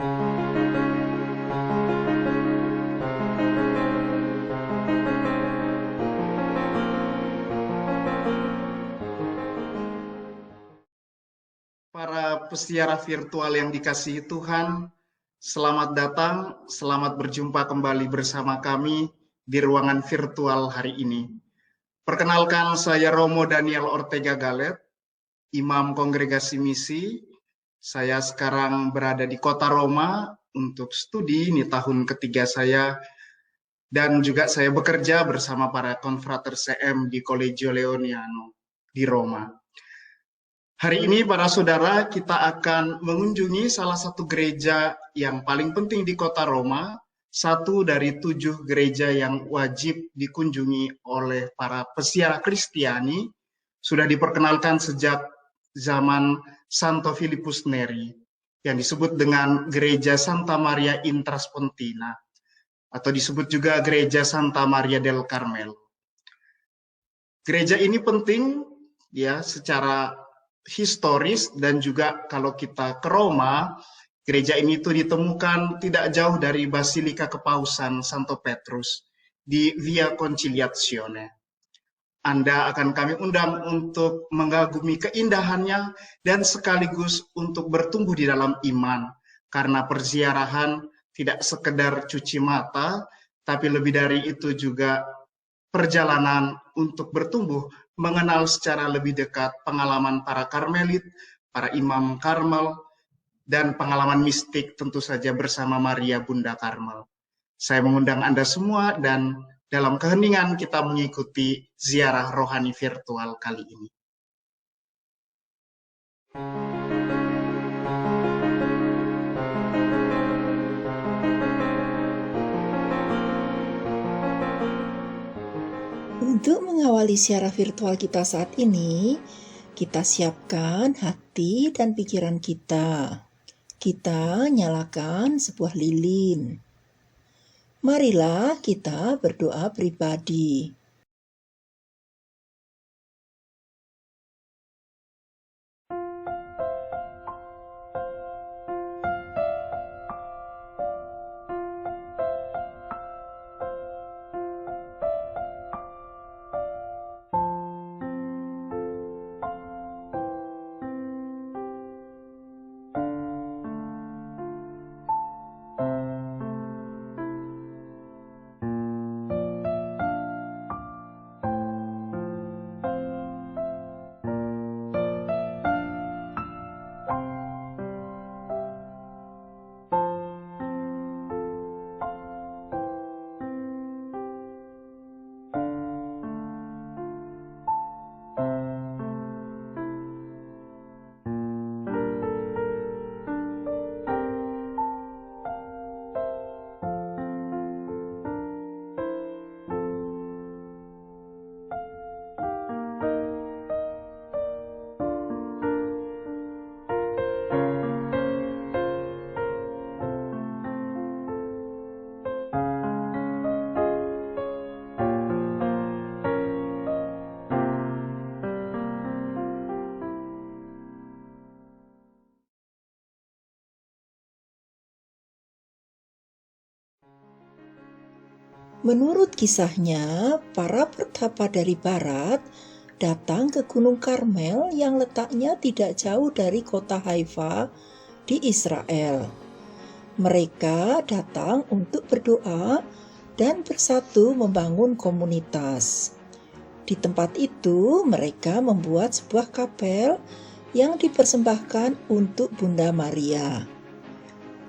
Para peziarah virtual yang dikasihi Tuhan, selamat datang, selamat berjumpa kembali bersama kami di ruangan virtual hari ini. Perkenalkan, saya Romo Daniel Ortega Galet, Imam Kongregasi Misi. Saya sekarang berada di kota Roma untuk studi, ini tahun ketiga saya, dan juga saya bekerja bersama para konfrater CM di Collegio Leoniano di Roma. Hari ini para saudara, kita akan mengunjungi salah satu gereja yang paling penting di kota Roma, satu dari 7 gereja yang wajib dikunjungi oleh para peziarah Kristiani, sudah diperkenalkan sejak zaman Santo Filipus Neri, yang disebut dengan Gereja Santa Maria in Traspontina, atau disebut juga Gereja Santa Maria del Carmelo. Gereja ini penting ya secara historis, dan juga kalau kita ke Roma, gereja ini itu ditemukan tidak jauh dari Basilika Kepausan Santo Petrus di Via Conciliazione. Anda akan kami undang untuk mengagumi keindahannya dan sekaligus untuk bertumbuh di dalam iman, karena perziarahan tidak sekedar cuci mata, tapi lebih dari itu juga perjalanan untuk bertumbuh, mengenal secara lebih dekat pengalaman para Karmelit, para Imam Karmel, dan pengalaman mistik tentu saja bersama Maria Bunda Karmel. Saya mengundang Anda semua dan dalam keheningan kita mengikuti ziarah rohani virtual kali ini. Untuk mengawali siaran virtual kita saat ini, kita siapkan hati dan pikiran kita. Kita nyalakan sebuah lilin. Marilah kita berdoa pribadi. Menurut kisahnya, para pertapa dari barat datang ke Gunung Karmel yang letaknya tidak jauh dari kota Haifa di Israel. Mereka datang untuk berdoa dan bersatu membangun komunitas. Di tempat itu, mereka membuat sebuah kapel yang dipersembahkan untuk Bunda Maria.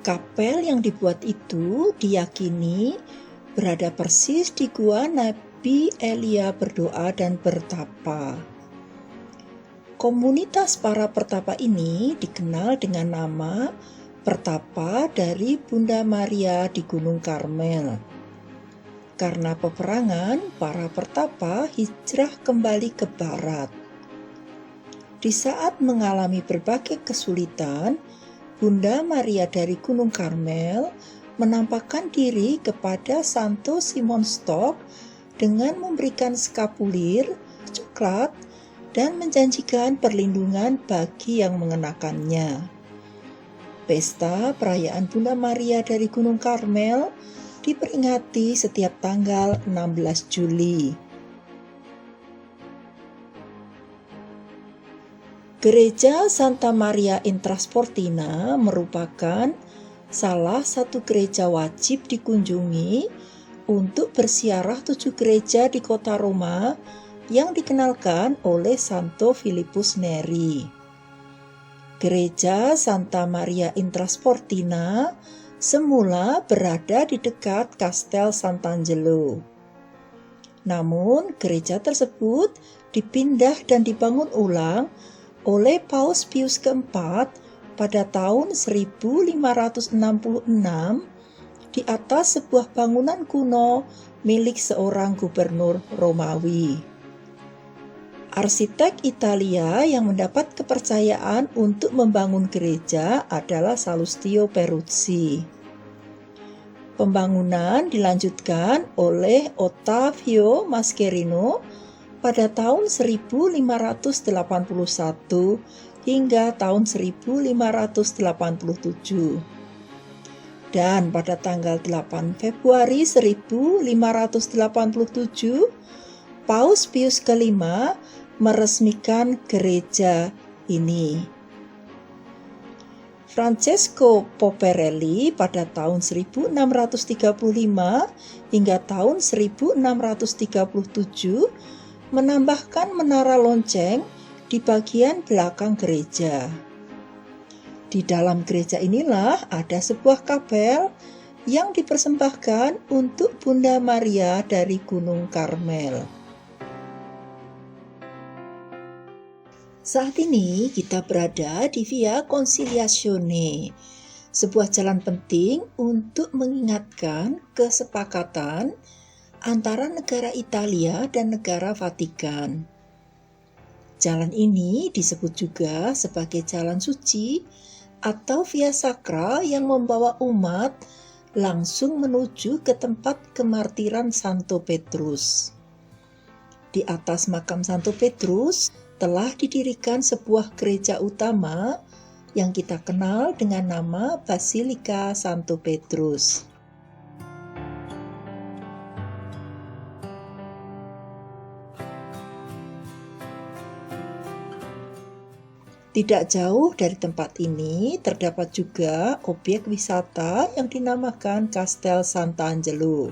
Kapel yang dibuat itu diyakini berada persis di gua Nabi Elia berdoa dan bertapa. Komunitas para pertapa ini dikenal dengan nama Pertapa dari Bunda Maria di Gunung Karmel. Karena peperangan, para pertapa hijrah kembali ke barat. Di saat mengalami berbagai kesulitan, Bunda Maria dari Gunung Karmel menampakkan diri kepada Santo Simon Stok dengan memberikan skapulir, coklat, dan menjanjikan perlindungan bagi yang mengenakannya. Pesta perayaan Bunda Maria dari Gunung Karmel diperingati setiap tanggal 16 Juli. Gereja Santa Maria in Trasportina merupakan salah satu gereja wajib dikunjungi untuk berziarah 7 gereja di kota Roma yang dikenalkan oleh Santo Filipus Neri. Gereja Santa Maria in Trasportina semula berada di dekat Kastel Sant'Angelo. Namun, gereja tersebut dipindah dan dibangun ulang oleh Paus Pius keempat pada tahun 1566 di atas sebuah bangunan kuno milik seorang gubernur Romawi. Arsitek Italia yang mendapat kepercayaan untuk membangun gereja adalah Salustio Peruzzi. Pembangunan dilanjutkan oleh Ottavio Mascherino pada tahun 1581 hingga tahun 1587. Dan pada tanggal 8 Februari 1587, Paus Pius kelima meresmikan gereja ini. Francesco Poperelli pada tahun 1635 hingga tahun 1637 menambahkan menara lonceng di bagian belakang gereja. Di dalam gereja inilah ada sebuah kapel yang dipersembahkan untuk Bunda Maria dari Gunung Karmel. Saat ini kita berada di Via Conciliazione, sebuah jalan penting untuk mengingatkan kesepakatan antara negara Italia dan negara Vatikan. Jalan ini disebut juga sebagai Jalan Suci atau Via Sacra yang membawa umat langsung menuju ke tempat kemartiran Santo Petrus. Di atas makam Santo Petrus telah didirikan sebuah gereja utama yang kita kenal dengan nama Basilika Santo Petrus. Tidak jauh dari tempat ini terdapat juga objek wisata yang dinamakan Kastel Sant'Angelo.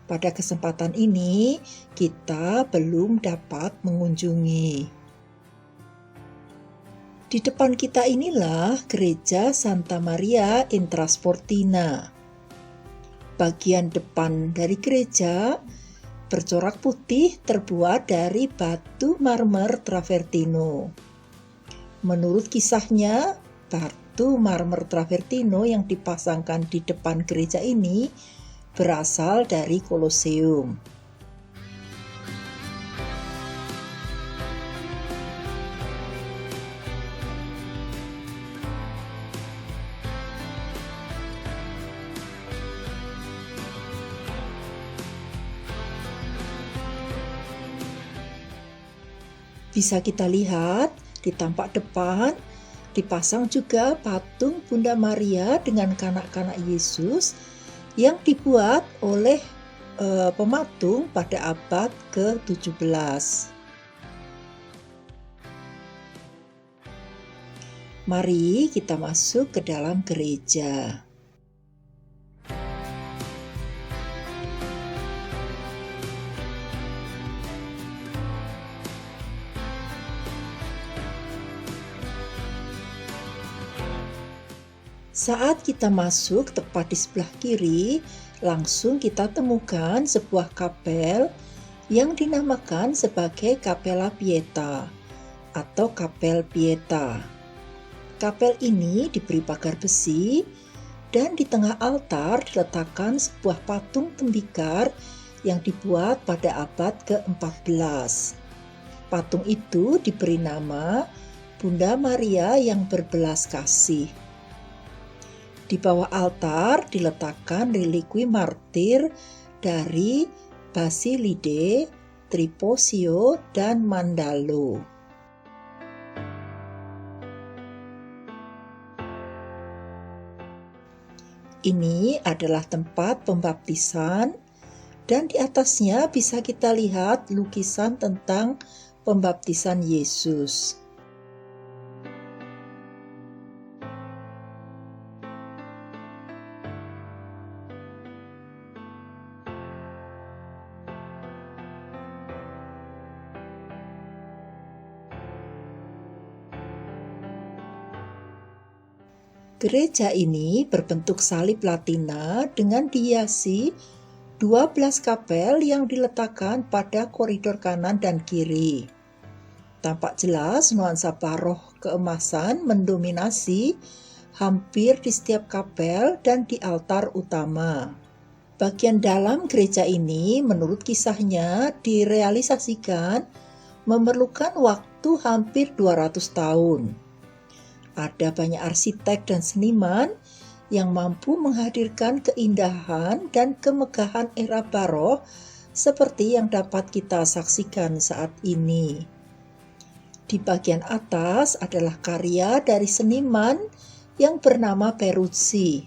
Pada kesempatan ini, kita belum dapat mengunjungi. Di depan kita inilah gereja Santa Maria in Trasportina. Bagian depan dari gereja bercorak putih terbuat dari batu marmer Travertino. Menurut kisahnya, batu marmer Travertino yang dipasangkan di depan gereja ini berasal dari Koloseum. Bisa kita lihat di tampak depan dipasang juga patung Bunda Maria dengan kanak-kanak Yesus yang dibuat oleh pematung pada abad ke-17. Mari kita masuk ke dalam gereja. Saat kita masuk tepat di sebelah kiri, langsung kita temukan sebuah kapel yang dinamakan sebagai Cappella Pieta atau Kapel Pieta. Kapel ini diberi pagar besi dan di tengah altar diletakkan sebuah patung tembikar yang dibuat pada abad ke-14. Patung itu diberi nama Bunda Maria yang berbelas kasih. Di bawah altar diletakkan relikwi martir dari Basilide, Triposio, dan Mandalo. Ini adalah tempat pembaptisan, dan di atasnya bisa kita lihat lukisan tentang pembaptisan Yesus. Gereja ini berbentuk salib latina dengan dihiasi 12 kapel yang diletakkan pada koridor kanan dan kiri. Tampak jelas nuansa baroh keemasan mendominasi hampir di setiap kapel dan di altar utama. Bagian dalam gereja ini menurut kisahnya direalisasikan memerlukan waktu hampir 200 tahun. Ada banyak arsitek dan seniman yang mampu menghadirkan keindahan dan kemegahan era barok seperti yang dapat kita saksikan saat ini. Di bagian atas adalah karya dari seniman yang bernama Peruzzi.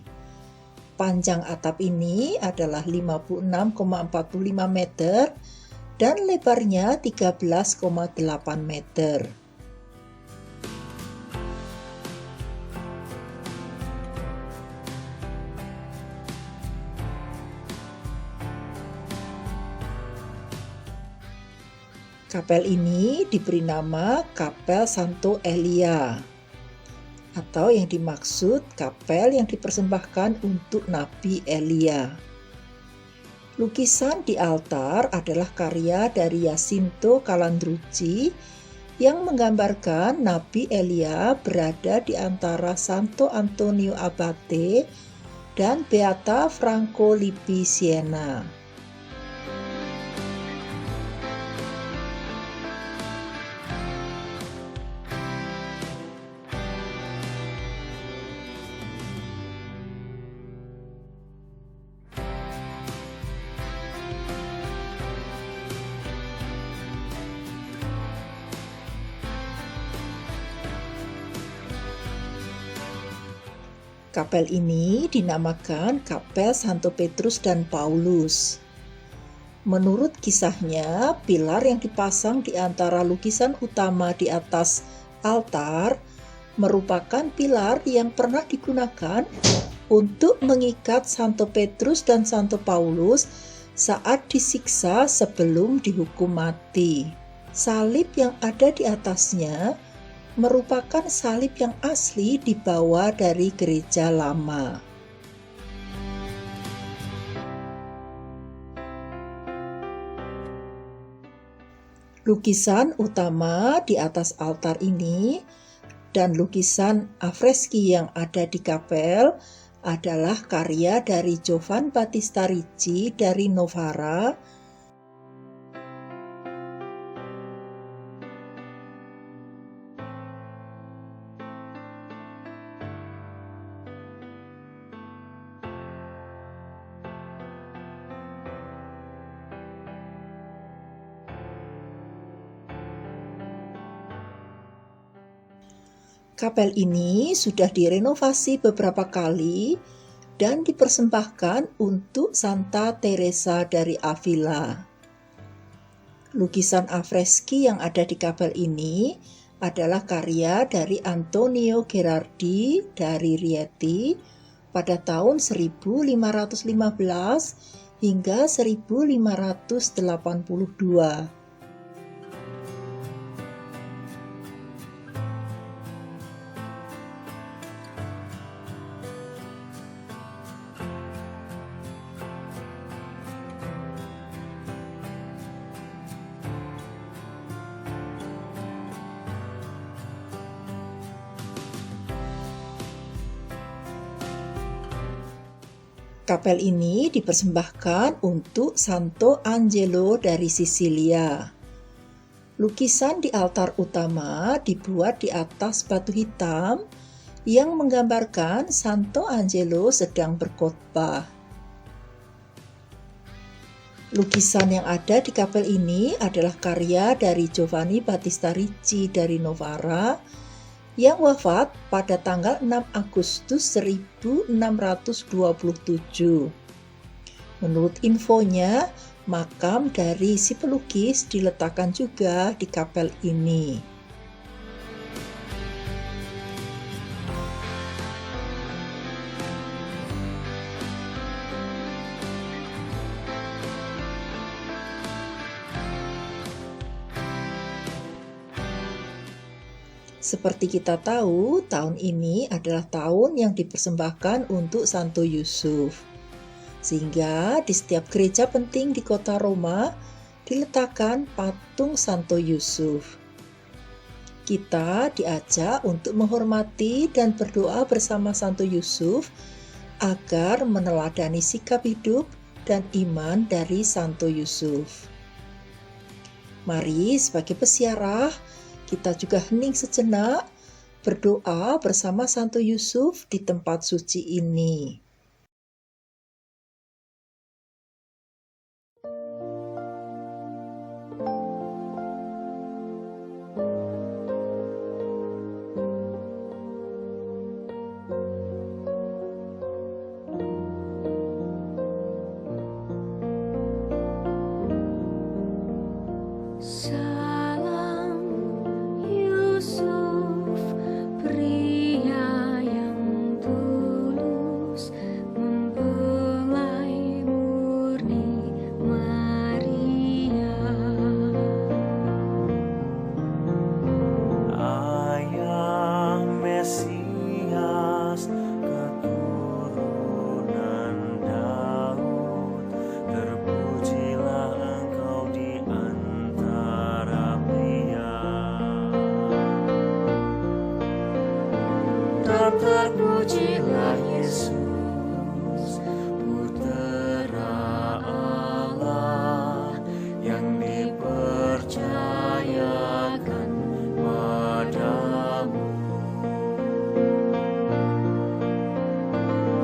Panjang atap ini adalah 56,45 meter dan lebarnya 13,8 meter. Kapel ini diberi nama Kapel Santo Elia, atau yang dimaksud kapel yang dipersembahkan untuk Nabi Elia. Lukisan di altar adalah karya dari Jacinto Calandrucci yang menggambarkan Nabi Elia berada di antara Santo Antonio Abate dan Beata Franco Lippi Siena. Kapel ini dinamakan Kapel Santo Petrus dan Paulus. Menurut kisahnya, pilar yang dipasang di antara lukisan utama di atas altar merupakan pilar yang pernah digunakan untuk mengikat Santo Petrus dan Santo Paulus saat disiksa sebelum dihukum mati. Salib yang ada di atasnya merupakan salib yang asli dibawa dari gereja lama. Lukisan utama di atas altar ini dan lukisan afreski yang ada di kapel adalah karya dari Giovan Battista Ricci dari Novara. Kapel ini sudah direnovasi beberapa kali dan dipersembahkan untuk Santa Teresa dari Avila. Lukisan afreski yang ada di kapel ini adalah karya dari Antonio Gherardi dari Rieti pada tahun 1515 hingga 1582. Kapel ini dipersembahkan untuk Santo Angelo dari Sisilia. Lukisan di altar utama dibuat di atas batu hitam yang menggambarkan Santo Angelo sedang berkhotbah. Lukisan yang ada di kapel ini adalah karya dari Giovanni Battista Ricci dari Novara yang wafat pada tanggal 6 Agustus 1627. Menurut infonya, makam dari si pelukis diletakkan juga di kapel ini. Seperti kita tahu, tahun ini adalah tahun yang dipersembahkan untuk Santo Yusuf. Sehingga di setiap gereja penting di kota Roma diletakkan patung Santo Yusuf. Kita diajak untuk menghormati dan berdoa bersama Santo Yusuf agar meneladani sikap hidup dan iman dari Santo Yusuf. Mari sebagai peziarah, kita juga hening sejenak, berdoa bersama Santo Yusuf di tempat suci ini. Terpujilah Yesus, Putera Allah yang dipercayakan padamu.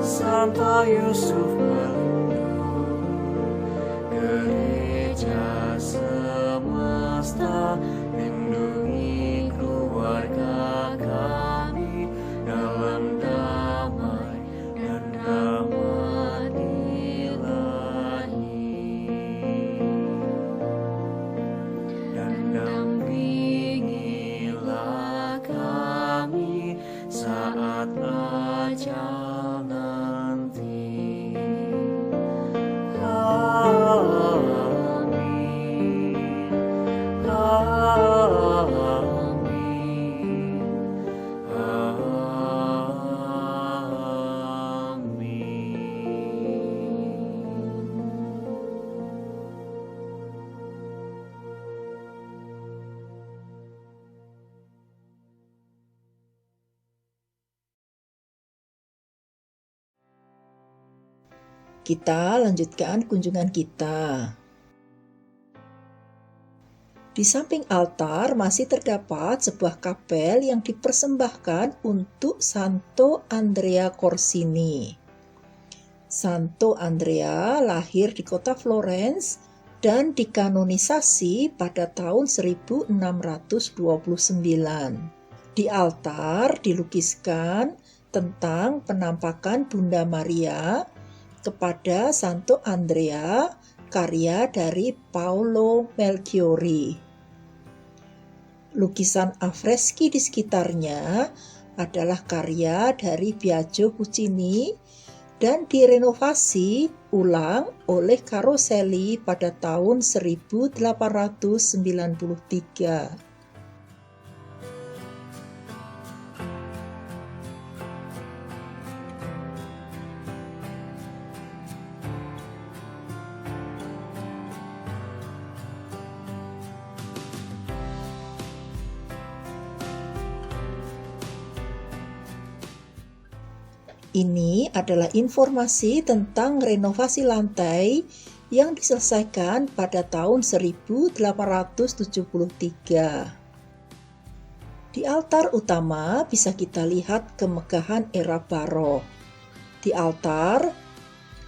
Santo Yusuf pelindung gereja semesta, lindungi keluarga kami dalam damai dan rahmat ilahi, dan dampingilah kami saat ajal nanti. Amin. Kita lanjutkan kunjungan kita. Di samping altar masih terdapat sebuah kapel yang dipersembahkan untuk Santo Andrea Corsini. Santo Andrea lahir di kota Florence dan dikanonisasi pada tahun 1629. Di altar dilukiskan tentang penampakan Bunda Maria kepada Santo Andrea, karya dari Paolo Melchiori. Lukisan afreski di sekitarnya adalah karya dari Biagio Puccini dan direnovasi ulang oleh Caroselli pada tahun 1893. Ini adalah informasi tentang renovasi lantai yang diselesaikan pada tahun 1873. Di altar utama bisa kita lihat kemegahan era barok. Di altar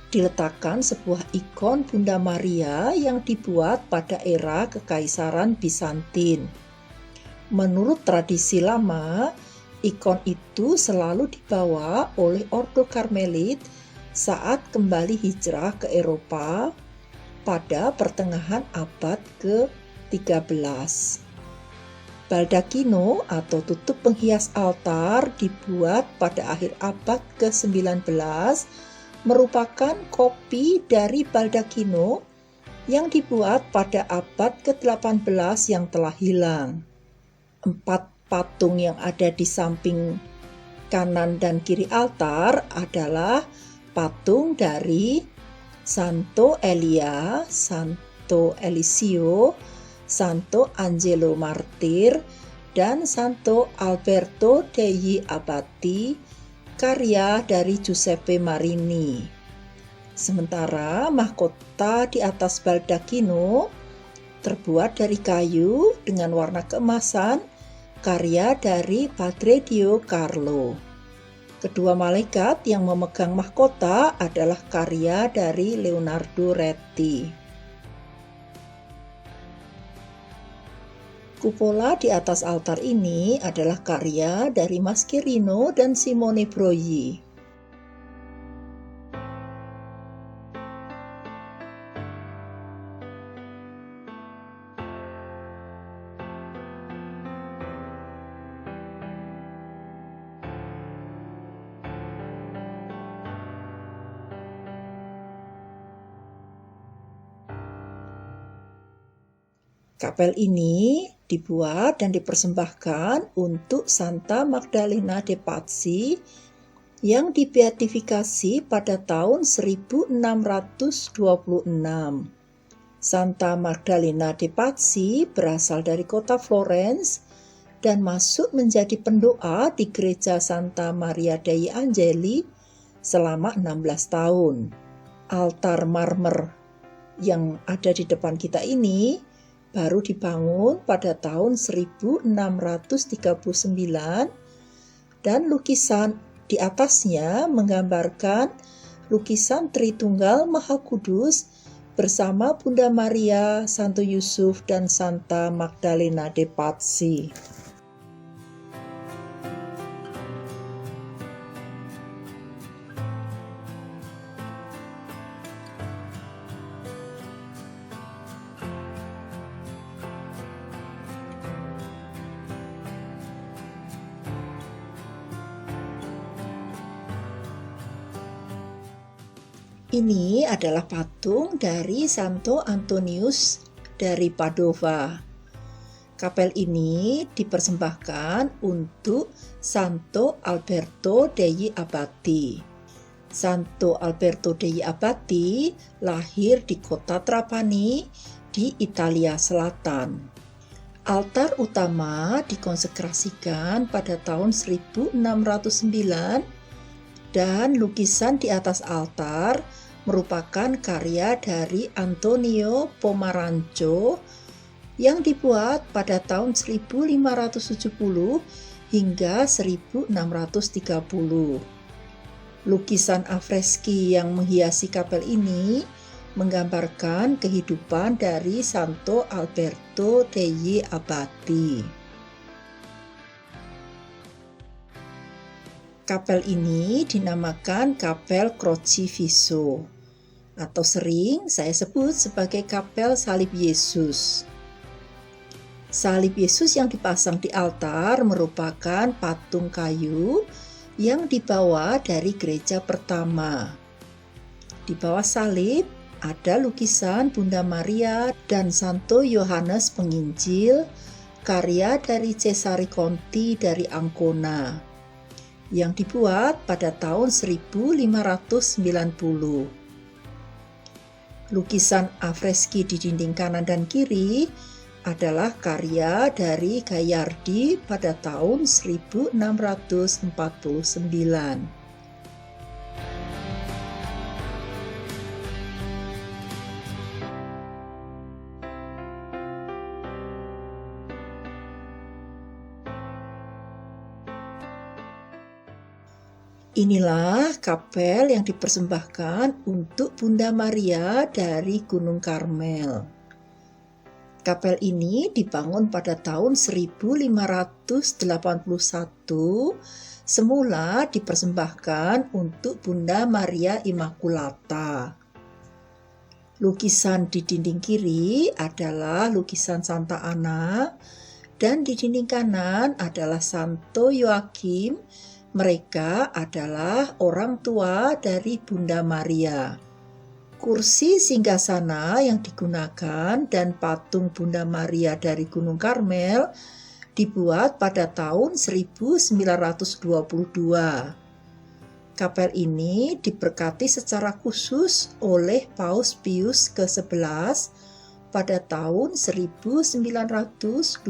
diletakkan sebuah ikon Bunda Maria yang dibuat pada era Kekaisaran Bizantin. Menurut tradisi lama, Ikon itu selalu dibawa oleh Ordo Karmelit saat kembali hijrah ke Eropa pada pertengahan abad ke-13. Baldakino atau tutup penghias altar dibuat pada akhir abad ke-19 merupakan kopi dari baldakino yang dibuat pada abad ke-18 yang telah hilang. 4 patung yang ada di samping kanan dan kiri altar adalah patung dari Santo Elia, Santo Elisio, Santo Angelo Martir, dan Santo Alberto degli Abbati, karya dari Giuseppe Marini. Sementara mahkota di atas baldakino terbuat dari kayu dengan warna keemasan, karya dari Padre Dio Carlo. Kedua malaikat yang memegang mahkota adalah karya dari Leonardo Retti. Kupola di atas altar ini adalah karya dari Mascherino dan Simone Broglie. Kapel ini dibuat dan dipersembahkan untuk Santa Magdalena de Pazzi yang dibeatifikasi pada tahun 1626. Santa Magdalena de Pazzi berasal dari kota Florence dan masuk menjadi pendoa di gereja Santa Maria degli Angeli selama 16 tahun. Altar marmer yang ada di depan kita ini baru dibangun pada tahun 1639 dan lukisan di atasnya menggambarkan lukisan Tritunggal Maha Kudus bersama Bunda Maria, Santo Yusuf, dan Santa Magdalena de Pazzi. Ini adalah patung dari Santo Antonius dari Padova. Kapel ini dipersembahkan untuk Santo Alberto degli Abbati. Santo Alberto degli Abbati lahir di kota Trapani di Italia Selatan. Altar utama dikonsekrasikan pada tahun 1609 dan lukisan di atas altar merupakan karya dari Antonio Pomaranco yang dibuat pada tahun 1570 hingga 1630. Lukisan afreski yang menghiasi kapel ini menggambarkan kehidupan dari Santo Alberto degli Abbati. Kapel ini dinamakan Kapel Crocifisso atau sering saya sebut sebagai Kapel Salib Yesus. Salib Yesus yang dipasang di altar merupakan patung kayu yang dibawa dari gereja pertama. Di bawah salib ada lukisan Bunda Maria dan Santo Yohanes Penginjil, karya dari Cesare Conti dari Ancona, yang dibuat pada tahun 1590. Lukisan afreski di dinding kanan dan kiri adalah karya dari Gagliardi pada tahun 1649. Inilah kapel yang dipersembahkan untuk Bunda Maria dari Gunung Karmel. Kapel ini dibangun pada tahun 1581, semula dipersembahkan untuk Bunda Maria Immaculata. Lukisan di dinding kiri adalah lukisan Santa Ana, dan di dinding kanan adalah Santo Yoakim. Mereka adalah orang tua dari Bunda Maria. Kursi singgasana yang digunakan dan patung Bunda Maria dari Gunung Karmel dibuat pada tahun 1922. Kapel ini diberkati secara khusus oleh Paus Pius ke-11 pada tahun 1928.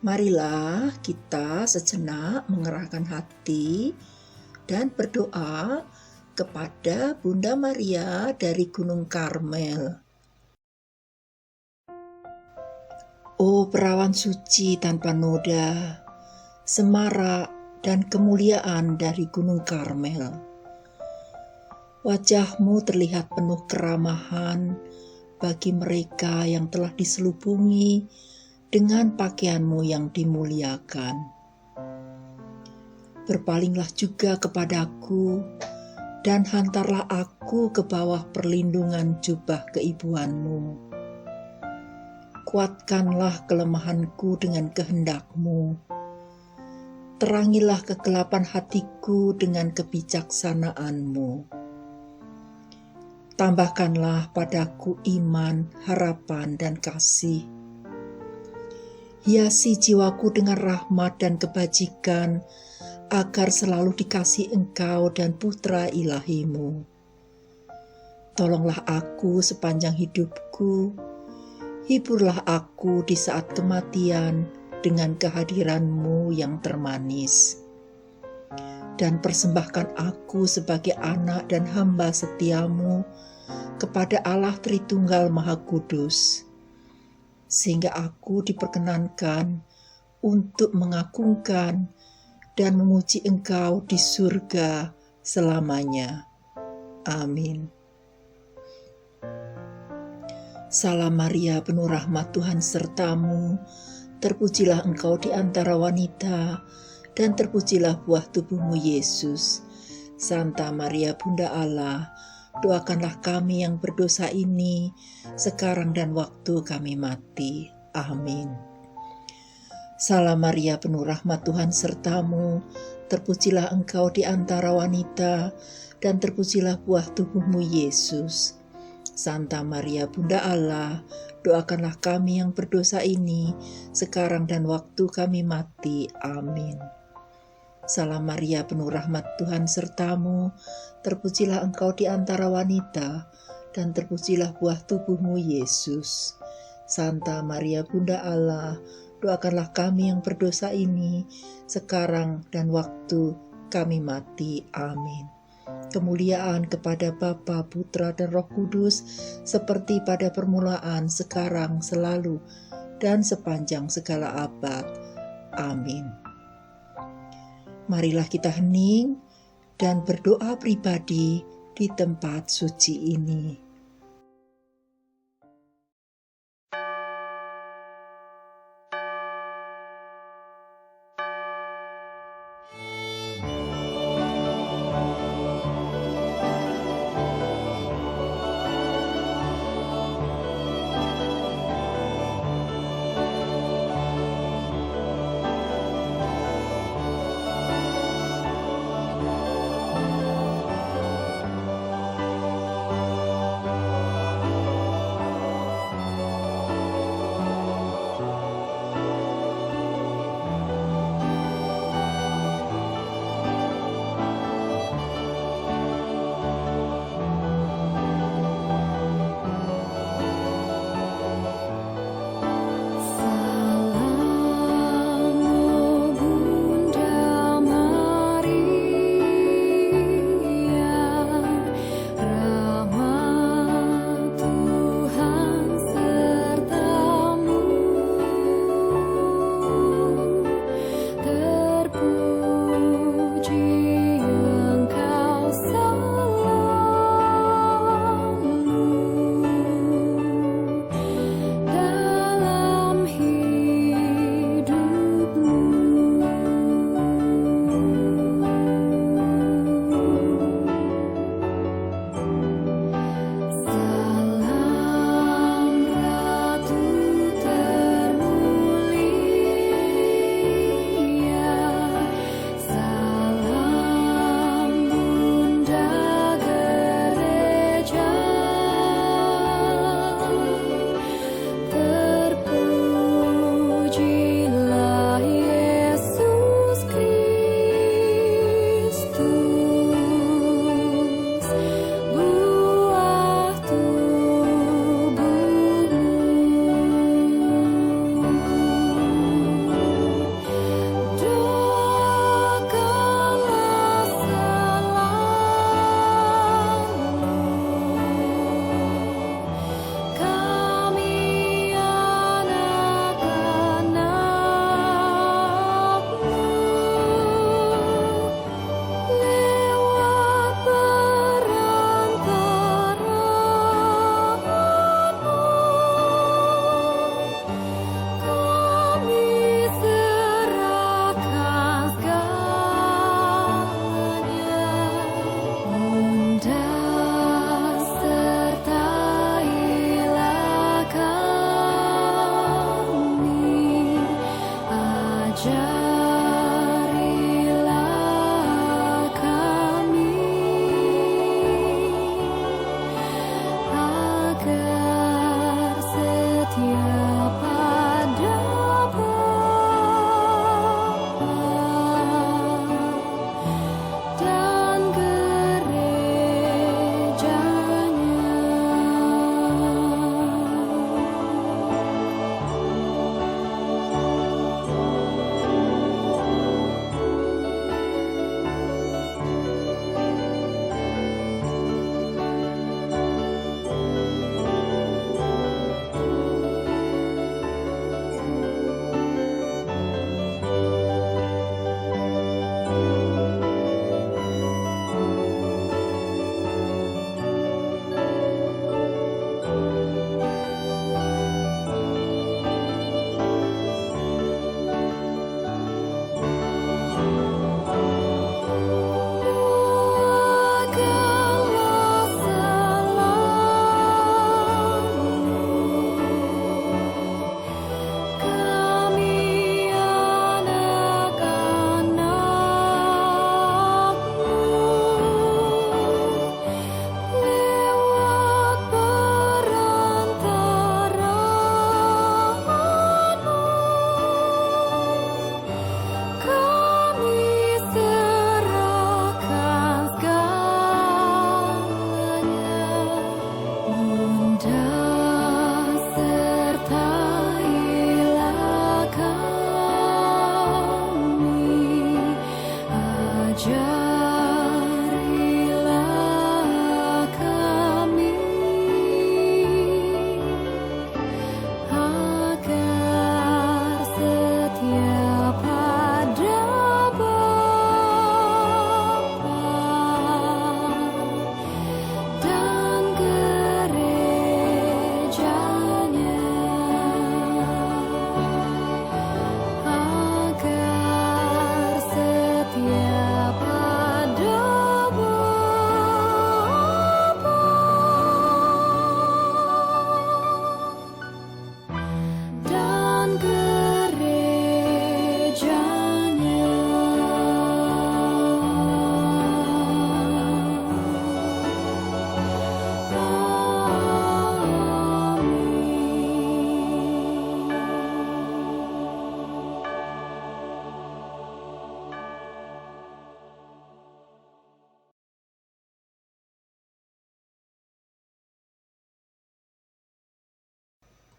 Marilah kita sejenak mengerahkan hati dan berdoa kepada Bunda Maria dari Gunung Karmel. O perawan suci tanpa noda, semarak dan kemuliaan dari Gunung Karmel, wajahmu terlihat penuh keramahan bagi mereka yang telah diselubungi dengan pakaianmu yang dimuliakan. Berpalinglah juga kepadaku dan hantarlah aku ke bawah perlindungan jubah keibuanmu. Kuatkanlah kelemahanku dengan kehendak-Mu. Terangilah kegelapan hatiku dengan kebijaksanaan-Mu. Tambahkanlah padaku iman, harapan, dan kasih. Hiasi jiwaku dengan rahmat dan kebajikan, agar selalu dikasihi Engkau dan Putra Ilahi-Mu. Tolonglah aku sepanjang hidupku, hiburlah aku di saat kematian dengan kehadiran-Mu yang termanis. Dan persembahkan aku sebagai anak dan hamba setia-Mu kepada Allah Tritunggal Maha Kudus, sehingga aku diperkenankan untuk mengagungkan dan memuji Engkau di surga selamanya. Amin. Salam Maria, penuh rahmat, Tuhan sertamu. Terpujilah Engkau di antara wanita, dan terpujilah buah tubuhmu, Yesus. Santa Maria, Bunda Allah, doakanlah kami yang berdosa ini, sekarang dan waktu kami mati. Amin. Salam Maria, penuh rahmat, Tuhan sertamu. Terpujilah Engkau di antara wanita, dan terpujilah buah tubuhmu, Yesus. Santa Maria, Bunda Allah, doakanlah kami yang berdosa ini, sekarang dan waktu kami mati. Amin. Salam Maria, penuh rahmat, Tuhan sertamu. Terpujilah Engkau di antara wanita, dan terpujilah buah tubuhmu, Yesus. Santa Maria, Bunda Allah, doakanlah kami yang berdosa ini, sekarang dan waktu kami mati. Amin. Kemuliaan kepada Bapa, Putra, dan Roh Kudus, seperti pada permulaan, sekarang, selalu, dan sepanjang segala abad. Amin. Marilah kita hening dan berdoa pribadi di tempat suci ini.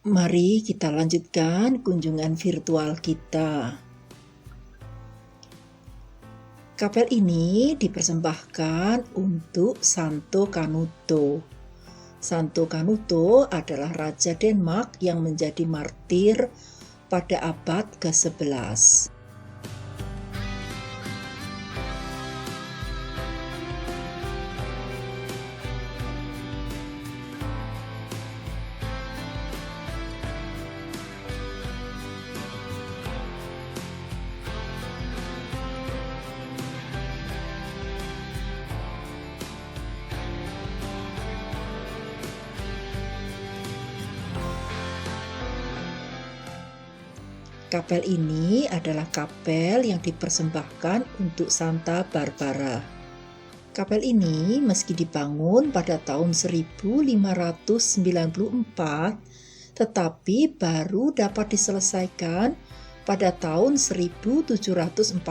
Mari kita lanjutkan kunjungan virtual kita. Kapel ini dipersembahkan untuk Santo Canuto. Santo Canuto adalah Raja Denmark yang menjadi martir pada abad ke-11. Kapel ini adalah kapel yang dipersembahkan untuk Santa Barbara. Kapel ini meski dibangun pada tahun 1594, tetapi baru dapat diselesaikan pada tahun 1740.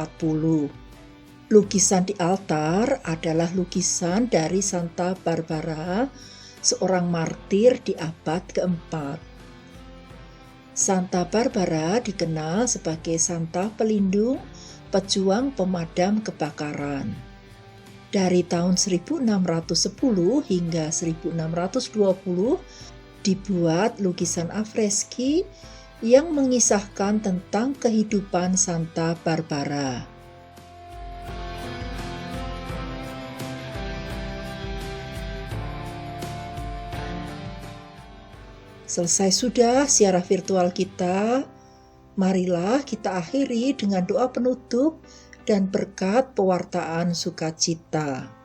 Lukisan di altar adalah lukisan dari Santa Barbara, seorang martir di abad keempat. Santa Barbara dikenal sebagai Santa Pelindung, pejuang pemadam kebakaran. Dari tahun 1610 hingga 1620 dibuat lukisan afreski yang mengisahkan tentang kehidupan Santa Barbara. Selesai sudah siaran virtual kita. Marilah kita akhiri dengan doa penutup dan berkat pewartaan sukacita.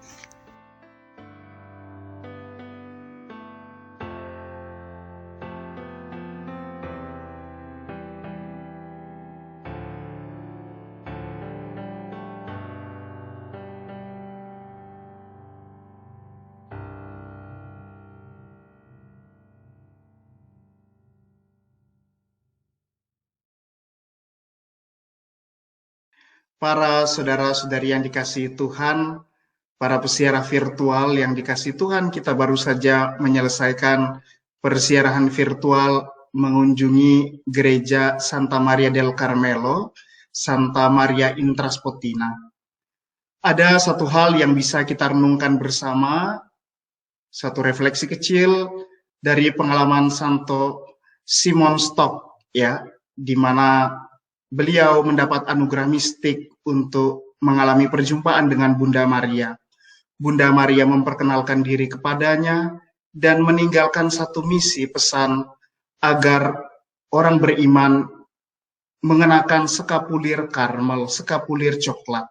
Para saudara-saudari yang dikasihi Tuhan, para pesiara virtual yang dikasihi Tuhan, kita baru saja menyelesaikan persiaran virtual mengunjungi gereja Santa Maria del Carmelo, Santa Maria in Traspontina. Ada satu hal yang bisa kita renungkan bersama, satu refleksi kecil dari pengalaman Santo Simon Stock, ya, di mana beliau mendapat anugerah mistik untuk mengalami perjumpaan dengan Bunda Maria. Bunda Maria memperkenalkan diri kepadanya dan meninggalkan satu misi pesan agar orang beriman mengenakan sekapulir karmel, sekapulir coklat.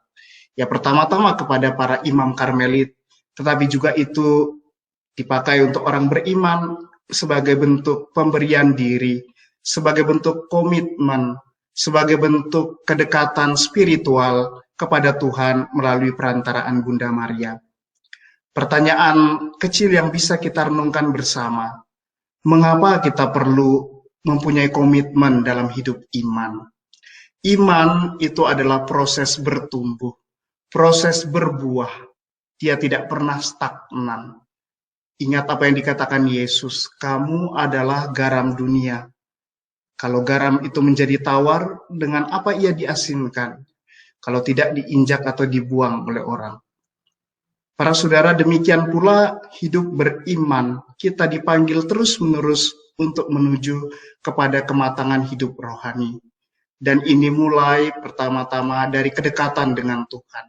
Ya, pertama-tama kepada para imam karmelit, tetapi juga itu dipakai untuk orang beriman sebagai bentuk pemberian diri, sebagai bentuk komitmen, sebagai bentuk kedekatan spiritual kepada Tuhan melalui perantaraan Bunda Maria. Pertanyaan kecil yang bisa kita renungkan bersama, mengapa kita perlu mempunyai komitmen dalam hidup iman? Iman itu adalah proses bertumbuh, proses berbuah. Dia tidak pernah stagnan. Ingat apa yang dikatakan Yesus, kamu adalah garam dunia. Kalau garam itu menjadi tawar, dengan apa ia diasinkan? Kalau tidak diinjak atau dibuang oleh orang. Para saudara, demikian pula hidup beriman. Kita dipanggil terus-menerus untuk menuju kepada kematangan hidup rohani. Dan ini mulai pertama-tama dari kedekatan dengan Tuhan.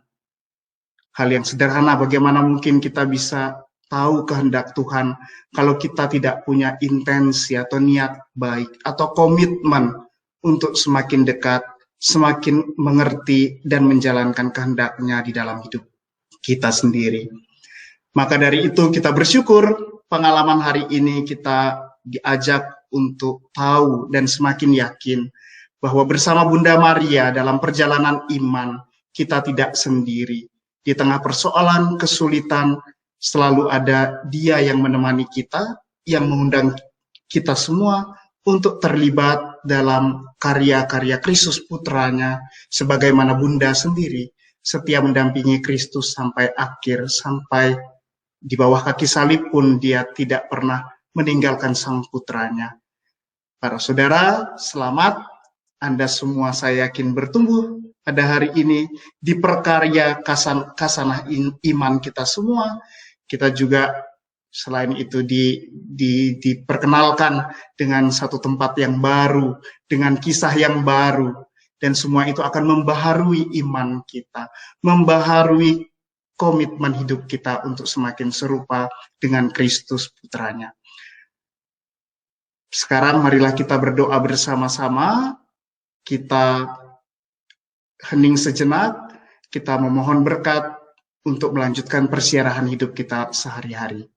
Hal yang sederhana, bagaimana mungkin kita bisa tahu kehendak Tuhan kalau kita tidak punya intensi atau niat baik atau komitmen untuk semakin dekat, semakin mengerti dan menjalankan kehendak-Nya di dalam hidup kita sendiri. Maka dari itu kita bersyukur pengalaman hari ini kita diajak untuk tahu dan semakin yakin bahwa bersama Bunda Maria dalam perjalanan iman kita tidak sendiri. Di tengah persoalan, kesulitan, selalu ada Dia yang menemani kita, yang mengundang kita semua untuk terlibat dalam karya-karya Kristus Putranya, sebagaimana Bunda sendiri setia mendampingi Kristus sampai akhir, sampai di bawah kaki salib pun Dia tidak pernah meninggalkan Sang Putranya. Para saudara, selamat. Anda semua saya yakin bertumbuh pada hari ini diperkarya kasanah iman kita semua. Kita juga selain itu diperkenalkan dengan satu tempat yang baru, dengan kisah yang baru, dan semua itu akan membaharui iman kita, membaharui komitmen hidup kita untuk semakin serupa dengan Kristus putranya. Sekarang marilah kita berdoa bersama-sama, kita hening sejenak, kita memohon berkat untuk melanjutkan persiarahan hidup kita sehari-hari.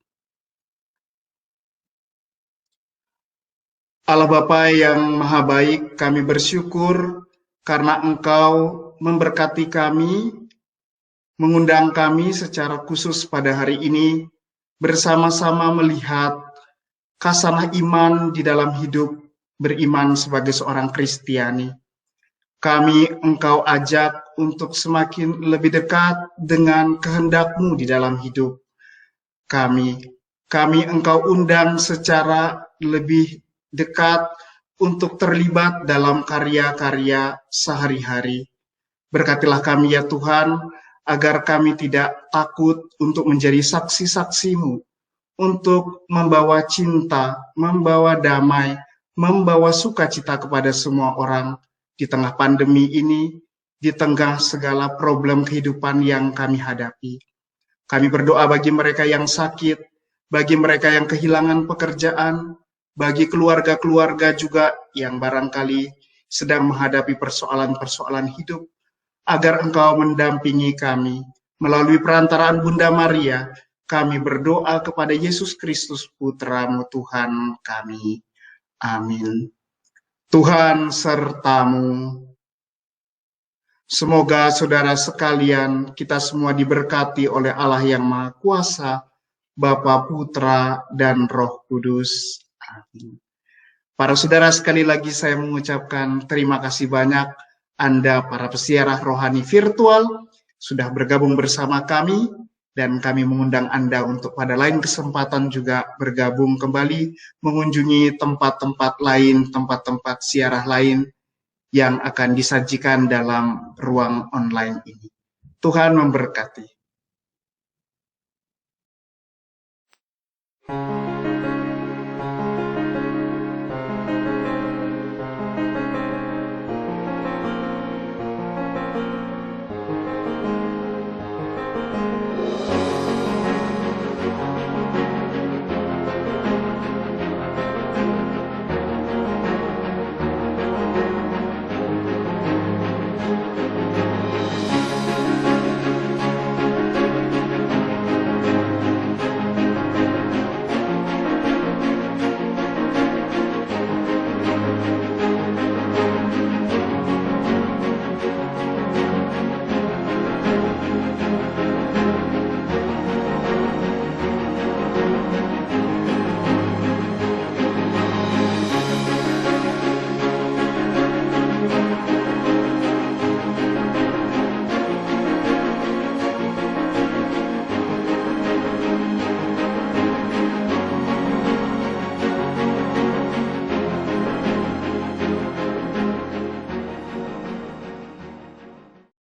Allah Bapa yang Maha Baik, kami bersyukur karena Engkau memberkati kami, mengundang kami secara khusus pada hari ini bersama-sama melihat kasanah iman di dalam hidup beriman sebagai seorang Kristiani. Kami Engkau ajak untuk semakin lebih dekat dengan kehendak-Mu di dalam hidup kami. Kami Engkau undang secara lebih dekat untuk terlibat dalam karya-karya sehari-hari. Berkatilah kami ya Tuhan, agar kami tidak takut untuk menjadi saksi-saksi-Mu, untuk membawa cinta, membawa damai, membawa sukacita kepada semua orang di tengah pandemi ini, di tengah segala problem kehidupan yang kami hadapi. Kami berdoa bagi mereka yang sakit, bagi mereka yang kehilangan pekerjaan, bagi keluarga-keluarga juga yang barangkali sedang menghadapi persoalan-persoalan hidup, agar Engkau mendampingi kami. Melalui perantaraan Bunda Maria, kami berdoa kepada Yesus Kristus, Putra-Mu Tuhan kami. Amin. Tuhan sertamu. Semoga saudara sekalian, kita semua diberkati oleh Allah yang Maha Kuasa, Bapa, Putra, dan Roh Kudus. Amin. Para saudara, sekali lagi saya mengucapkan terima kasih banyak Anda para pesiarah rohani virtual sudah bergabung bersama kami, dan kami mengundang Anda untuk pada lain kesempatan juga bergabung kembali mengunjungi tempat-tempat lain, tempat-tempat siarah lain yang akan disajikan dalam ruang online ini. Tuhan memberkati.